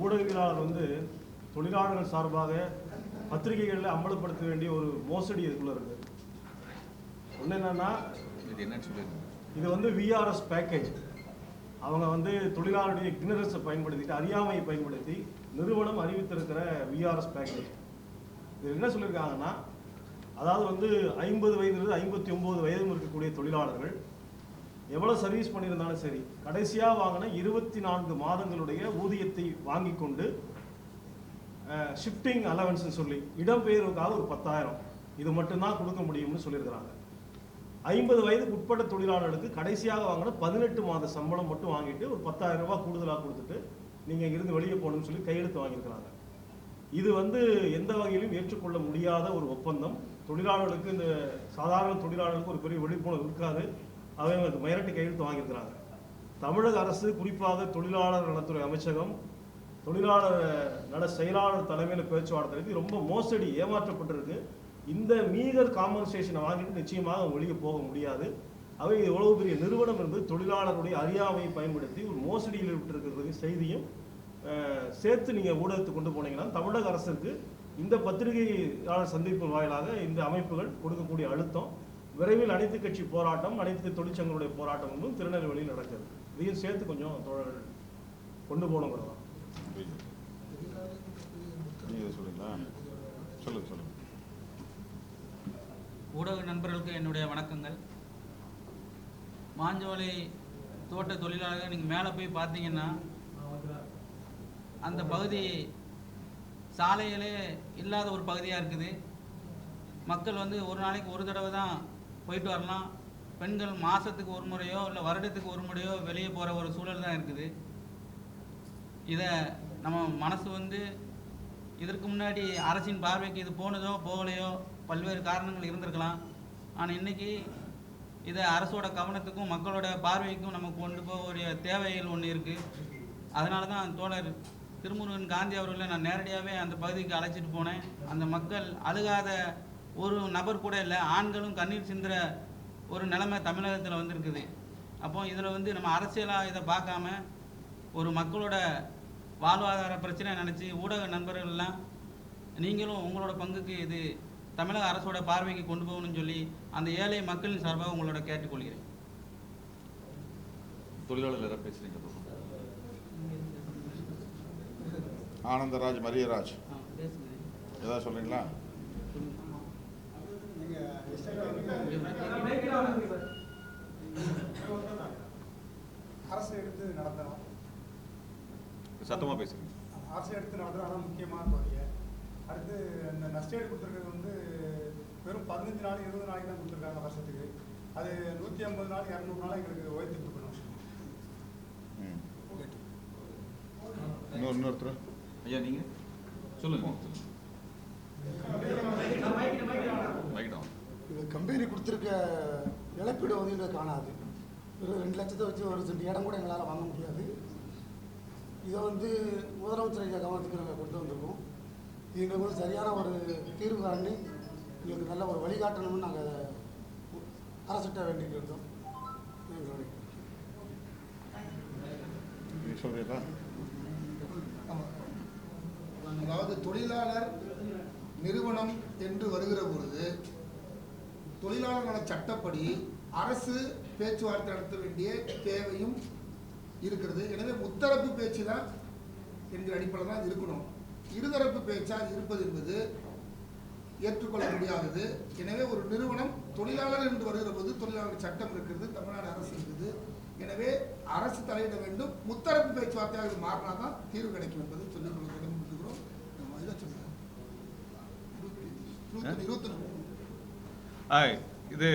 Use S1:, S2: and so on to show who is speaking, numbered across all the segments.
S1: ஊடகவியலாளர் வந்து தொழிலாளர்கள் சார்பாக பத்திரிகைகளில் அமல்படுத்த வேண்டிய ஒரு மோசடி இதுக்குள்ள இருக்கு. ஒன்று என்னன்னா, இது வந்து விஆர்எஸ் பேக்கேஜ். அவங்க வந்து தொழிலாளருடைய இக்னரன்ஸை பயன்படுத்திட்டு, அறியாமையை பயன்படுத்தி நிறுவனம் அறிவித்திருக்கிற விஆர்எஸ் பேக்கேஜ். இது என்ன சொல்லியிருக்காங்கன்னா, அதாவது வந்து 50 வயதிலிருந்து 59 வயதும் இருக்கக்கூடிய தொழிலாளர்கள் எவ்வளோ சர்வீஸ் பண்ணியிருந்தாலும் சரி, கடைசியாக வாங்கின 24 மாதங்களுடைய ஊதியத்தை வாங்கி கொண்டு ஷிஃப்டிங் அலவன்ஸ்னு சொல்லி இடம்பெயர்வுக்காக ஒரு 10,000 இது மட்டும்தான் கொடுக்க முடியும்னு சொல்லியிருக்கிறாங்க. 50 வயதுக்கு உட்பட்ட தொழிலாளர்களுக்கு கடைசியாக வாங்கின 18 மாத சம்பளம் மட்டும் வாங்கிட்டு ஒரு 10,000 ரூபாய் கூடுதலாக கொடுத்துட்டு நீங்கள் இங்கிருந்து வெளியே போகணும்னு சொல்லி கையெழுத்து வாங்கியிருக்கிறாங்க. இது வந்து எந்த வகையிலும் ஏற்றுக்கொள்ள முடியாத ஒரு ஒப்பந்தம். தொழிலாளர்களுக்கு, இந்த சாதாரண தொழிலாளர்களுக்கு ஒரு பெரிய விழிப்புணர்வு இருக்காது. அவங்க மிரட்டி கையெழுத்து வாங்கியிருக்கிறாங்க. தமிழக அரசு, குறிப்பாக தொழிலாளர் நலத்துறை அமைச்சகம், தொழிலாளர் நல செயலாளர் தலைமையில் பேச்சுவார்த்தைக்கு ரொம்ப மோசடி, ஏமாற்றப்பட்டிருக்கு. இந்த மீகர் காம்பன்சேஷனை வாங்கிட்டு நிச்சயமாக வெளியே போக முடியாது. அவை எவ்வளவு பெரிய நிறுவனம் என்பது தொழிலாளருடைய அறியாமையை பயன்படுத்தி ஒரு மோசடியில் விட்டிருக்கிறது செய்தியும் சேர்த்து நீங்கள் ஊடகத்துக்கு கொண்டு போனீங்கன்னா, தமிழக அரசுக்கு இந்த பத்திரிகையாளர் சந்திப்பு வாயிலாக இந்த அமைப்புகள் கொடுக்கக்கூடிய அழுத்தம், விரைவில் அனைத்து கட்சி போராட்டம், அனைத்து தொழிற்சங்களுடைய போராட்டம் வந்து திருநெல்வேலியில் நடக்குது. இதையும் சேர்த்து கொஞ்சம் தோழர்கள் கொண்டு போகணுங்கிறதா.
S2: ஊடக நண்பர்களுக்கு என்னுடைய வணக்கங்கள். மாஞ்சோலை தோட்ட தொழிலாளர்கள் நீங்கள் மேலே போய் பார்த்தீங்கன்னா, அந்த பகுதி சாலைகளே இல்லாத ஒரு பகுதியாக இருக்குது. மக்கள் வந்து ஒரு நாளைக்கு ஒரு தடவை தான் போயிட்டு வரலாம். பெண்கள் மாதத்துக்கு ஒரு முறையோ இல்லை வருடத்துக்கு ஒரு முறையோ வெளியே போகிற ஒரு சூழல் தான் இருக்குது. இதை நம்ம மனசு வந்து இதற்கு முன்னாடி அரசின் பார்வைக்கு இது போனதோ போகலையோ பல்வேறு காரணங்கள் இருந்திருக்கலாம். ஆனால் இன்றைக்கி இதை அரசோட கவனத்துக்கும் மக்களோட பார்வைக்கும் நம்ம கொண்டு போகக்கூடிய தேவைகள் ஒன்று இருக்குது. அதனால தான் தோழர் திருமுருகன் காந்தி அவர்களை நான் நேரடியாகவே அந்த பகுதிக்கு அழைச்சிட்டு போனேன். அந்த மக்கள் அழுகாத ஒரு நபர் கூட இல்லை. ஆண்களும் கண்ணீர் சிந்துற ஒரு நிலைமை தமிழகத்தில் வந்திருக்குது. அப்போ இதில் வந்து நம்ம அரசியலாக இதை பார்க்காம ஒரு மக்களோட வாழ்வாதார பிரச்சனை நினச்சி ஊடக நண்பர்கள்லாம் நீங்களும் உங்களோட பங்குக்கு இது தமிழக அரசோட பார்வைக்கு கொண்டு போகணும்னு சொல்லி அந்த ஏழை மக்களின் சார்பாக உங்களோட கேட்டுக்கொள்கிறேன்.
S3: தொழிலாளர் பேசுறீங்க. ஆனந்தராஜ், மரியராஜ் ஏதாவது சொல்றீங்களா?
S4: அரசு எடுத்து நடத்தணும்.
S3: சத்தமா பேசுங்க.
S4: அரசு எடுத்து நடத்துறோம். அதான் முக்கியமான பகுதியை. அடுத்து இந்த நஷ்டஈடு கொடுத்துருக்கிறது வந்து வெறும் 15 நாள் 20 நாளைக்கு தான் கொடுத்துருக்காங்க வருஷத்துக்கு. அது 150 நாள் 200 நாள் எங்களுக்கு உயர்த்தி கொடுக்கணும்.
S3: இன்னொருத்தர் ஐயா நீங்க சொல்லுங்க.
S5: கம்பெனி கொடுத்துருக்க இழப்பீடு வந்து எங்களுக்கு காணாது. ஒரு 2 லட்சத்தை வச்சு ஒரு சென்ட் இடம் கூட எங்களால் வாங்க முடியாது. இதை வந்து முதலமைச்சர் கவனத்துக்கு நாங்கள் கொண்டு வந்திருக்கோம். எங்களுக்கு வந்து சரியான ஒரு தீர்வு காணி எங்களுக்கு நல்ல ஒரு வழிகாட்டணும்னு நாங்கள் அரசிட்ட வேண்டிட்டு இருந்தோம்.
S3: சொல்றீங்களா?
S6: அதாவது தொழிலாளர் நிறுவனம் என்று வருகிற பொழுது தொழிலாளர் நல சட்டப்படி அரசு பேச்சுவார்த்தை நடத்த வேண்டிய தேவையும் இருக்கிறது. எனவே முத்தரப்பு பேச்சு தான் என்கிற அடிப்படையில் தான் இருக்கணும். இருதரப்பு பேச்சாக இருப்பது என்பது ஏற்றுக்கொள்ள முடியாதது. எனவே ஒரு நிறுவனம் தொழிலாளர் என்று வருகிற போது தொழிலாளர் சட்டம் இருக்கிறது, தமிழ்நாடு அரசு இருக்குது. எனவே அரசு தலையிட வேண்டும். முத்தரப்பு பேச்சுவார்த்தையாக இது மாறினா தான் தீர்வு கிடைக்கும் என்பதை சொல்லிக் கொள்ள கடமைப்பட்டுக்கிறோம்.
S3: இது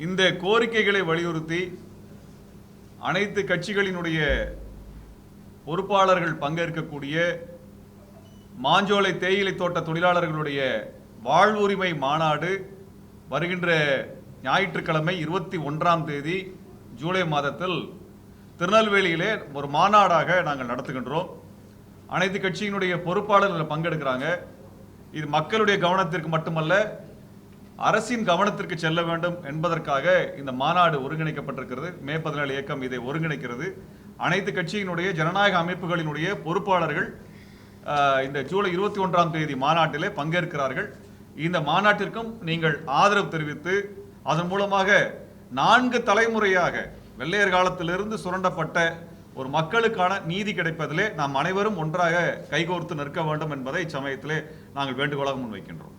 S3: இந்த கோரிக்கைகளை வலியுறுத்தி அனைத்து கட்சிகளினுடைய பொறுப்பாளர்கள் பங்கேற்கக்கூடிய மாஞ்சோலை தேயிலை தோட்ட தொழிலாளர்களுடைய வாழ்வுரிமை மாநாடு வருகின்ற ஞாயிற்றுக்கிழமை 21ஆம் தேதி ஜூலை மாதத்தில் திருநெல்வேலியிலே ஒரு மாநாடாக நாங்கள் நடத்துகின்றோம். அனைத்து கட்சியினுடைய பொறுப்பாளர்கள் பங்கெடுக்கிறாங்க. இது மக்களுடைய கவனத்திற்கு மட்டுமல்ல, அரசின் கவனத்திற்கு செல்ல வேண்டும் என்பதற்காக இந்த மாநாடு ஒருங்கிணைக்கப்பட்டிருக்கிறது. மே 17 இயக்கம் இதை ஒருங்கிணைக்கிறது. அனைத்து கட்சியினுடைய ஜனநாயக அமைப்புகளினுடைய பொறுப்பாளர்கள் இந்த ஜூலை 21ஆம் தேதி மாநாட்டிலே பங்கேற்கிறார்கள். இந்த மாநாட்டிற்கும் நீங்கள் ஆதரவு தெரிவித்து அதன் மூலமாக 4 தலைமுறையாக வெள்ளையர் காலத்திலிருந்து சுரண்டப்பட்ட ஒரு மக்களுக்கான நீதி கிடைப்பதிலே நாம் அனைவரும் ஒன்றாக கைகோர்த்து நிற்க வேண்டும் என்பதை இச்சமயத்திலே நாங்கள் வேண்டுகோளாக முன்வைக்கின்றோம்.